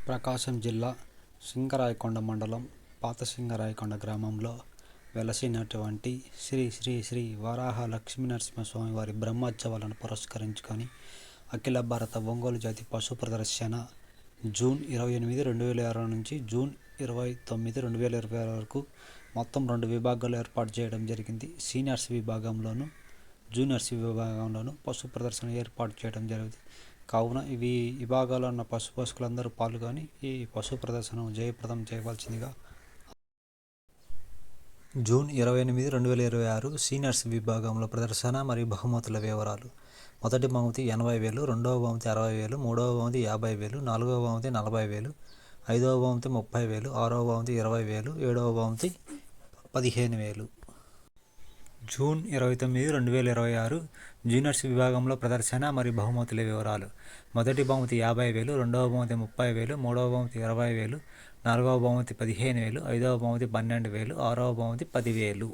ప్రకాశం జిల్లా సింగరాయకొండ మండలం పాత సింగరాయకొండ గ్రామంలో వెలసినటువంటి శ్రీ శ్రీ శ్రీ వరాహ లక్ష్మీనరసింహస్వామి వారి బ్రహ్మోత్సవాలను పురస్కరించుకొని అఖిల భారత ఒంగోలు జాతి పశు ప్రదర్శన జూన్ 28, 2020 నుంచి జూన్ 29, 2020 వరకు మొత్తం 2 విభాగాలు ఏర్పాటు చేయడం జరిగింది. సీనియర్స్ విభాగంలోను, జూనియర్స్ విభాగంలోను పశు ప్రదర్శన ఏర్పాటు చేయడం జరిగింది. కావున ఇవి విభాగాల్లో ఉన్న పశుపోషకులందరూ పాల్గొని ఈ పశు ప్రదర్శనను జయప్రదం చేయవలసిందిగా. జూన్ 28, 2026 సీనియర్స్ విభాగంలో ప్రదర్శన మరియు బహుమతుల వివరాలు. మొదటి బహుమతి 80,000, రెండవ బహుమతి 60,000, మూడవ బహుమతి 50,000, నాలుగవ బహుమతి 40,000, ఐదవ బహుమతి 30,000, ఆరవ బహుమతి 20,000, ఏడవ బహుమతి 15,000. జూన్ 29, 2026 జూనియర్స్ విభాగంలో ప్రదర్శన మరియు బహుమతుల వివరాలు. మొదటి బహుమతి 50,000, రెండవ బహుమతి 30,000, మూడవ బహుమతి 20,000, నాలుగవ బహుమతి 15,000, ఐదవ బహుమతి 12,000, ఆరవ బహుమతి 10,000.